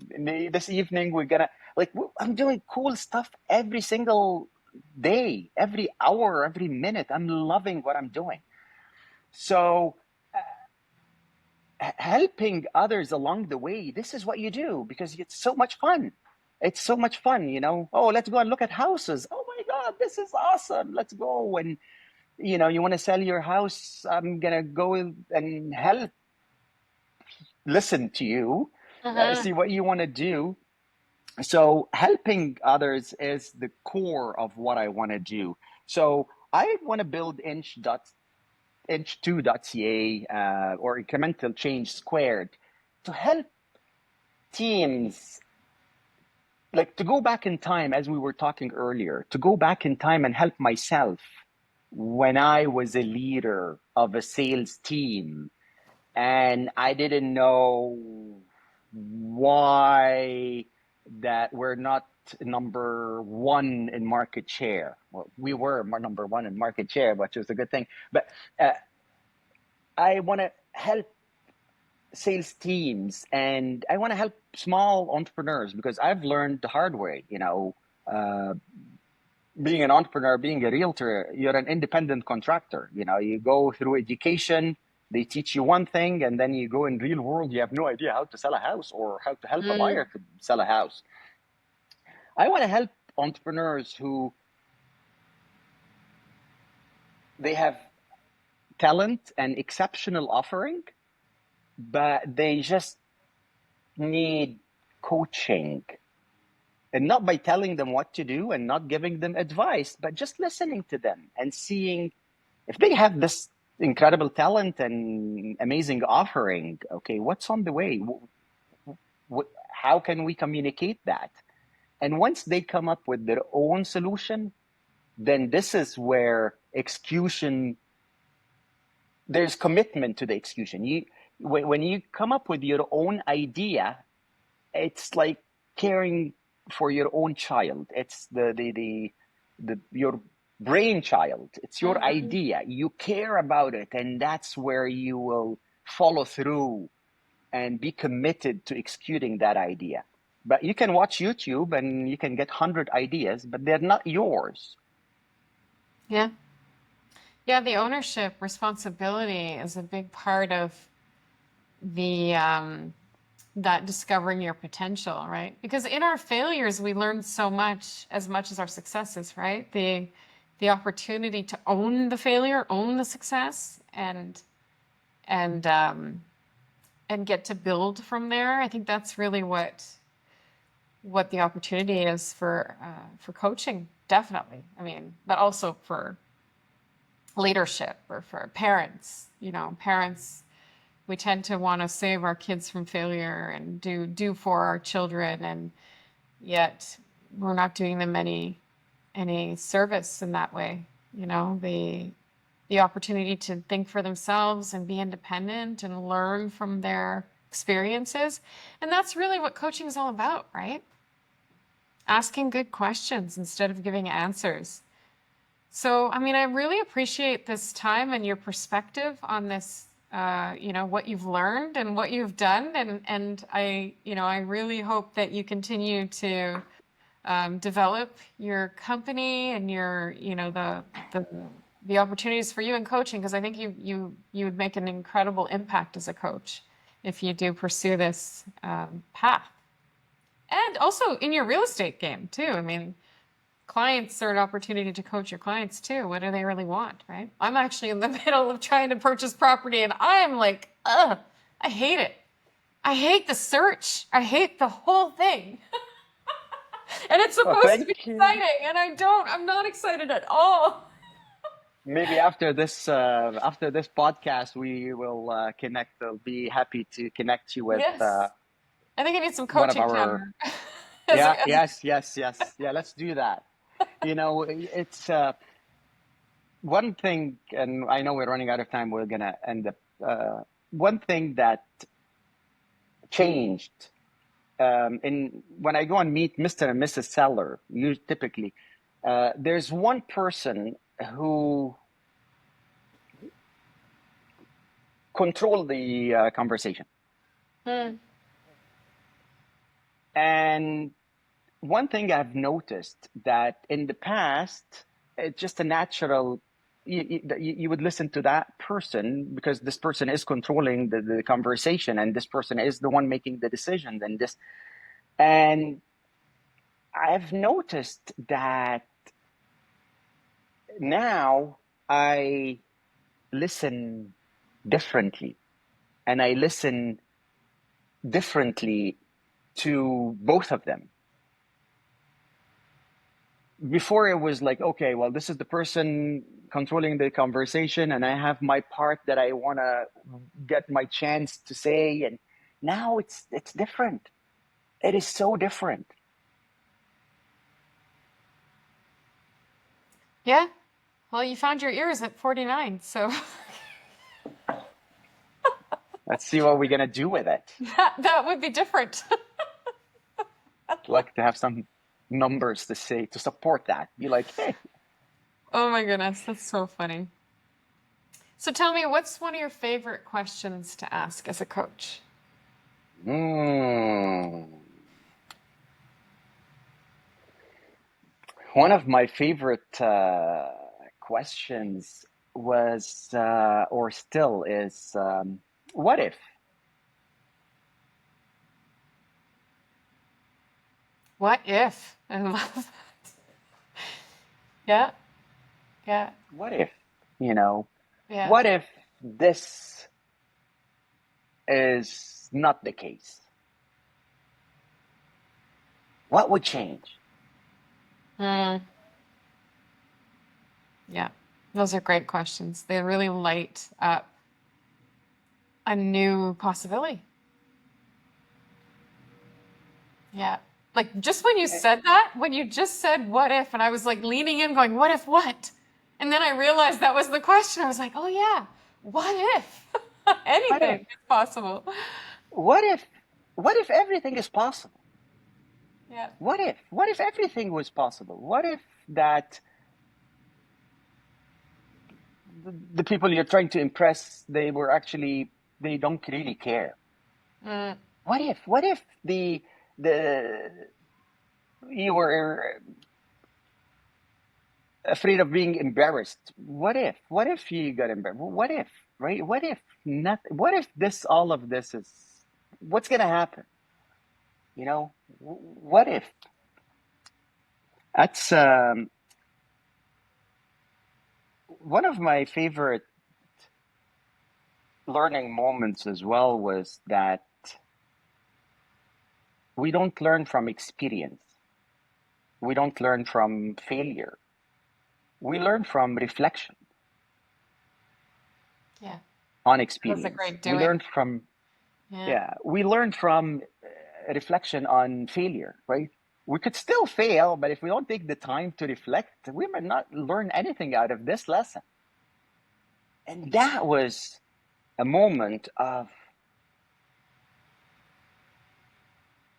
this evening we're gonna I'm doing cool stuff every single day, every hour, every minute. I'm loving what I'm doing. So helping others along the way, this is what you do because it's so much fun. It's so much fun. Oh, let's go and look at houses. Oh my God, this is awesome. Let's go. And you want to sell your house, I'm gonna go and help, listen to you, Uh-huh. see what you want to do. So helping others is the core of what I want to do. So I want to build inch2.ca or incremental change squared to help teams, like to go back in time, as we were talking earlier, to go back in time and help myself when I was a leader of a sales team and I didn't know why that we're not number one in market share. Well, we were number one in market share, which was a good thing. But uh, I want to help sales teams and I want to help small entrepreneurs because I've learned the hard way, uh, being an entrepreneur, being a realtor, you're an independent contractor. You go through education, they teach you one thing, and then you go in real world, you have no idea how to sell a house or how to help a Mm. buyer to sell a house. I want to help entrepreneurs who they have talent and exceptional offering, but they just need coaching. And not by telling them what to do and not giving them advice, but just listening to them and seeing if they have this incredible talent and amazing offering. Okay, what's on the way? How can we communicate that? And once they come up with their own solution, then this is where execution, there's commitment to the execution. When you come up with your own idea, it's like caring for your own child. It's your brainchild. It's your Mhm. idea. You care about it, and that's where you will follow through and be committed to executing that idea. But you can watch YouTube and you can get 100 ideas, but they're not yours. Yeah. Yeah, the ownership responsibility is a big part of the that discovering your potential, right? Because in our failures, we learn so much as our successes, right? The opportunity to own the failure, own the success, and um, and get to build from there. I think that's really what the opportunity is for coaching. definitely. I mean, but also for leadership or for parents. You know, parents, we tend to want to save our kids from failure and do for our children, and yet we're not doing them any service in that way. You know, the opportunity to think for themselves and be independent and learn from their experiences. And that's really what coaching is all about, right? Asking good questions instead of giving answers. So, I mean, I really appreciate this time and your perspective on this, you know, what you've learned and what you've done. And I, you know, I really hope that you continue to develop your company and your, you know, the opportunities for you in coaching, because I think you would make an incredible impact as a coach if you do pursue this path. And also in your real estate game too. I mean, clients are an opportunity to coach your clients too. What do they really want, right? I'm actually in the middle of trying to purchase property, and I'm like, ugh, I hate it. I hate the search. I hate the whole thing. And it's Well, supposed to be thank you. exciting, and I'm not excited at all. Maybe after this podcast, we will connect. I'll be happy to connect you with Yes. I think I need some one of coaching, our. Tamer. Yeah, As yes, yes, yes. Yeah, let's do that. You know, it's one thing, and I know we're running out of time. We're gonna end up. One thing that changed in when I go and meet Mr. and Mrs. Seller, you typically there's one person who control the conversation. Hmm. And one thing I've noticed that in the past, it's just a natural. You would listen to that person because this person is controlling the conversation, and this person is the one making the decisions, and this. And I've noticed that now I listen differently, and I listen differently to both of them. Before it was like, okay, well, this is the person controlling the conversation, and I have my part that I want to get my chance to say. And now it's different. It is so different. Yeah. Well, you found your ears at 49, so Let's see what we're gonna do with it. that would be different. I'd like to have some numbers to say to support that. Be like, hey, Oh my goodness, that's so funny. So tell me, what's one of your favorite questions to ask as a coach? mm, one of my favorite questions was, or still is, what if? What if? I love that. Yeah, yeah, What if? You know, yeah. what if this is not the case? What would change? Hmm. Yeah. Those are great questions. They really light up a new possibility. Yeah. Like just when you said that, when you just said what if, and I was like leaning in, going, what if what? And then I realized that was the question. I was like, oh yeah, what if? What Anything if? is possible. What if? What if everything is possible? Yeah. What if? What if everything was possible? What if that the people you're trying to impress, they were actually, they don't really care? Mm, What if? What if the you were afraid of being embarrassed? What if? What if you got embarrassed? What if? Right? What if not? What if this? All of this is. What's gonna happen? You know? What if? That's one of my favorite learning moments as well was that we don't learn from experience. We don't learn from failure. We learn from reflection Yeah. on That's a experience. great doing. Yeah. We learn from reflection on failure, right? We could still fail, but if we don't take the time to reflect, we might not learn anything out of this lesson. And that was a moment of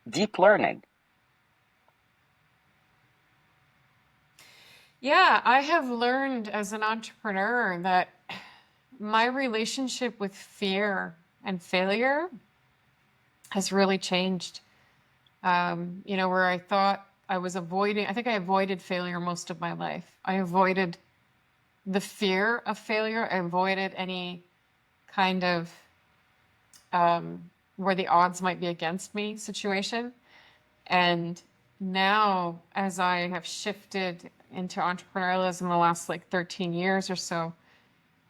deep learning. Yeah, I have learned as an entrepreneur that my relationship with fear and failure has really changed. Where I thought I was avoiding, I think I avoided failure most of my life. I avoided the fear of failure. I avoided any kind of where the odds might be against me situation. And now, as I have shifted into entrepreneurialism the last like 13 years or so,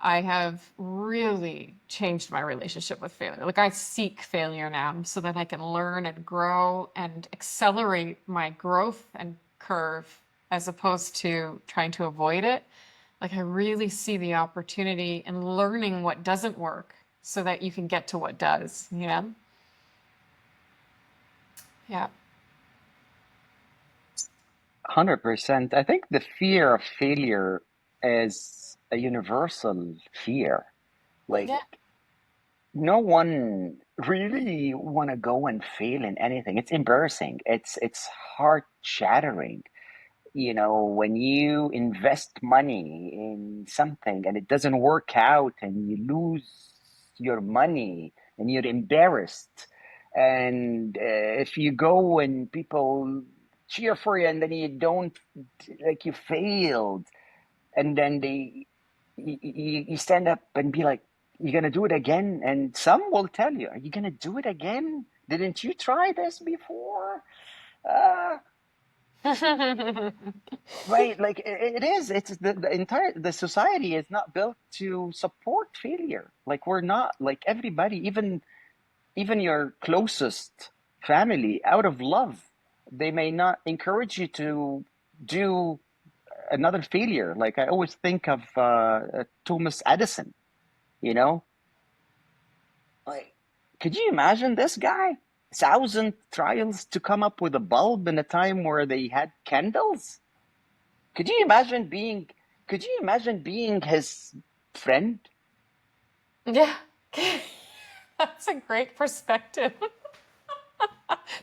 I have really changed my relationship with failure. Like I seek failure now so that I can learn and grow and accelerate my growth and curve as opposed to trying to avoid it. Like I really see the opportunity in learning what doesn't work so that you can get to what does, you know? Yeah. 100%. I think the fear of failure is a universal fear. Like, Yeah. no one really want to go and fail in anything. It's embarrassing. It's heart shattering. When you invest money in something and it doesn't work out and you lose your money and you're embarrassed. And if you go and people cheer for you and then you don't, like you failed, and then you stand up and be like, you're gonna do it again, and some will tell you, are you gonna do it again? Didn't you try this before? uh, right, like it is, it's the entire the society is not built to support failure. Like we're not, like everybody, even your closest family, out of love, they may not encourage you to do another failure. Like I always think of Thomas Edison, you know, like, could you imagine this guy? 1,000 trials to come up with a bulb in a time where they had candles. Could you imagine being? Could you imagine being his friend? Yeah. That's a great perspective.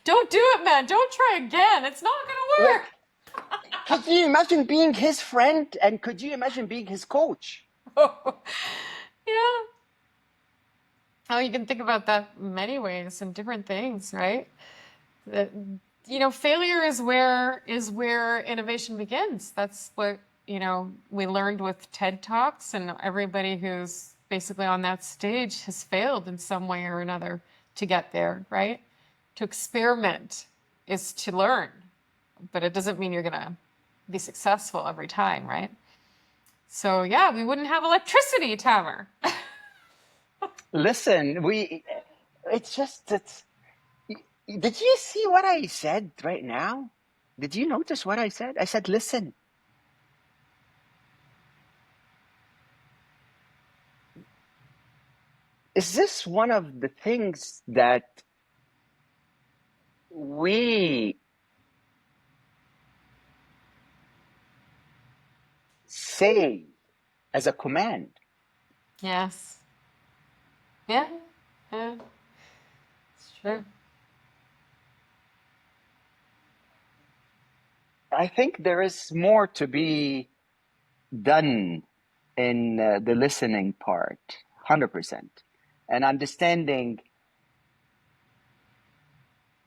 Don't do it, man. Don't try again. It's not going Like, could you imagine being his friend? And could you imagine being his coach? to work. Yeah. Oh, you can think about that many ways and different things, right? That, failure is where innovation begins. That's what, we learned with TED Talks, and everybody who's basically on that stage has failed in some way or another to get there, right? To experiment is to learn, but it doesn't mean you're gonna be successful every time, right? So yeah, we wouldn't have electricity, Tamer. Listen, it's just, did you see what I said right now? Did you notice what I said? I said, listen, is this one of the things that we say as a command? Yes. Yeah. Yeah. It's true. I think there is more to be done in the listening part, 100%. And understanding,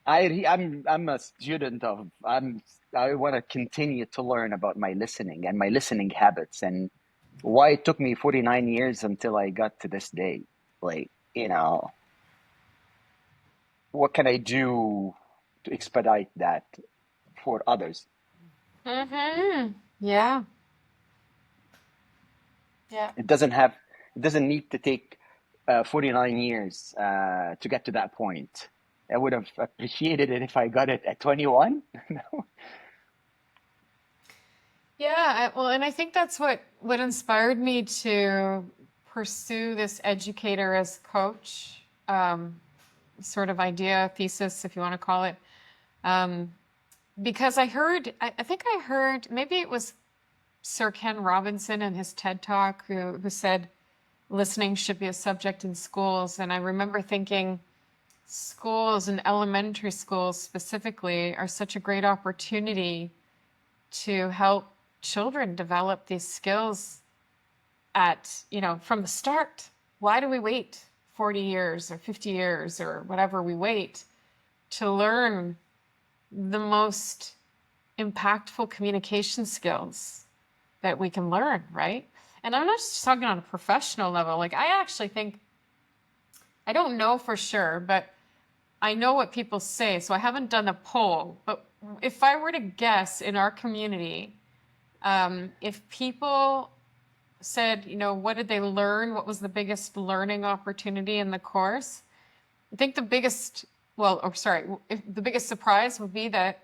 I'm a student of, I want to continue to learn about my listening and my listening habits, and why it took me 49 years until I got to this day. Like, what can I do to expedite that for others? Mm-hmm. Yeah. Yeah. It doesn't need to take 49 years to get to that point. I would have appreciated it if I got it at 21. Well, and I think that's what inspired me to pursue this educator as coach sort of idea, thesis, if you want to call it. Um, because I think I heard, maybe it was Sir Ken Robinson in his TED Talk who said listening should be a subject in schools. And I remember thinking schools and elementary schools specifically are such a great opportunity to help children develop these skills from the start. Why do we wait 40 years or 50 years or whatever we wait to learn the most impactful communication skills that we can learn, right? And I'm not just talking on a professional level. Like, I actually think, I don't know for sure, but I know what people say. So I haven't done a poll, but if I were to guess in our community, if people said, what did they learn? What was the biggest learning opportunity in the course? I think the biggest surprise would be that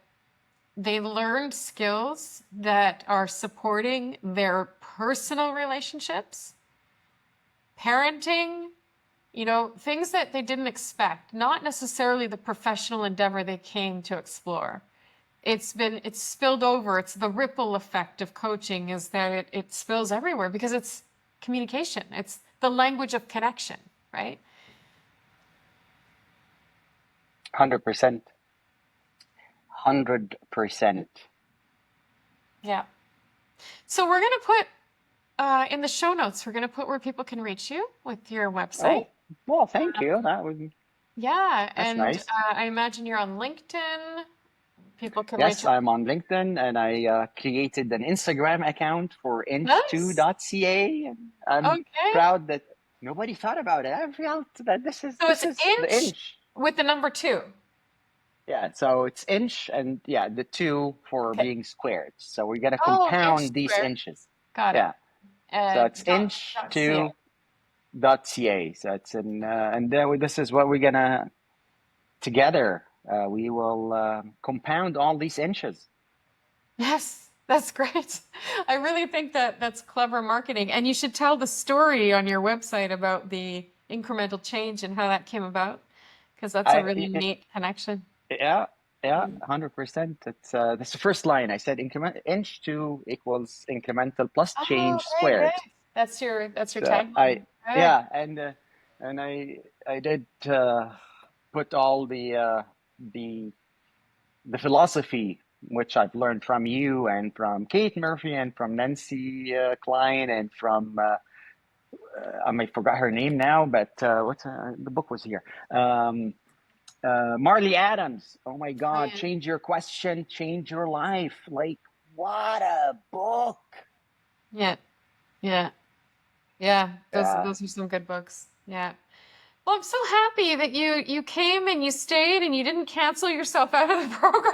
they learned skills that are supporting their personal relationships, parenting, things that they didn't expect, not necessarily the professional endeavor they came to explore. It's spilled over. It's the ripple effect of coaching, is that it spills everywhere because it's communication. It's the language of connection, right? 100%. 100%. Yeah. So we're going to put in the show notes, we're going to put where people can reach you with your website. Oh, well, thank you. That's And nice. I imagine you're on LinkedIn. People can reach Yes, you. I'm on LinkedIn, and I created an Instagram account for Nice. inch2.ca. And I'm Okay. proud that nobody thought about it. I felt that So this it's is the inch inch. with the number 2. Yeah, so it's inch, and yeah, the two for Okay. being squared. So we're gonna Oh, inch compound these squared. inches. Got it. Yeah. So it's .ca. inch2.ca. So it's and then this is what we're gonna together. We will compound all these inches. Yes, that's great. I really think that that's clever marketing. And you should tell the story on your website about the incremental change and how that came about, because that's a really I neat connection. Yeah, yeah, 100%. It's that's the first line. I said increment inch two equals incremental plus Oh, change right, squared. right. That's your So tagline. Good. yeah, and I did put all the the philosophy which I've learned from you and from Kate Murphy and from Nancy Klein and from I may forgot her name now, but what's the book was here. Um, Marley Adams. Oh my Oh, God! yeah. Change your question, change your life. Like what a book! Yeah. Yeah. Yeah. Those Yeah. those are some good books. Yeah. Well, I'm so happy that you came and you stayed and you didn't cancel yourself out of the program.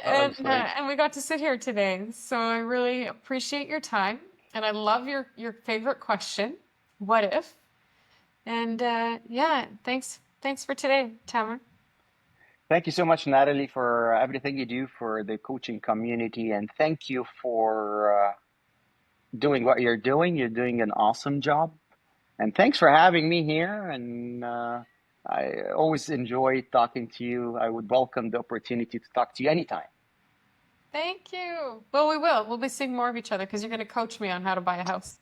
Oh, And sorry. we got to sit here today. So I really appreciate your time, and I love your favorite question, what if? And thanks for today, Tamer. Thank you so much, Natalie, for everything you do for the coaching community, and thank you for doing what you're doing. You're doing an awesome job, and thanks for having me here. And I always enjoy talking to you. I would welcome the opportunity to talk to you anytime. Thank you. Well, we will. We'll be seeing more of each other because you're going to coach me on how to buy a house.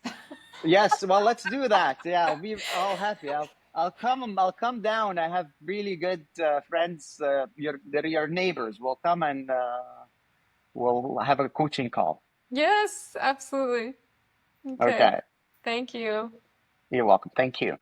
Yes, well, let's do that. Yeah, I'll be all happy. I'll come. I'll come down. I have really good friends. They're your neighbors. We'll come and we'll have a coaching call. Yes, absolutely. Okay. Okay, Thank you. you're welcome. Thank you.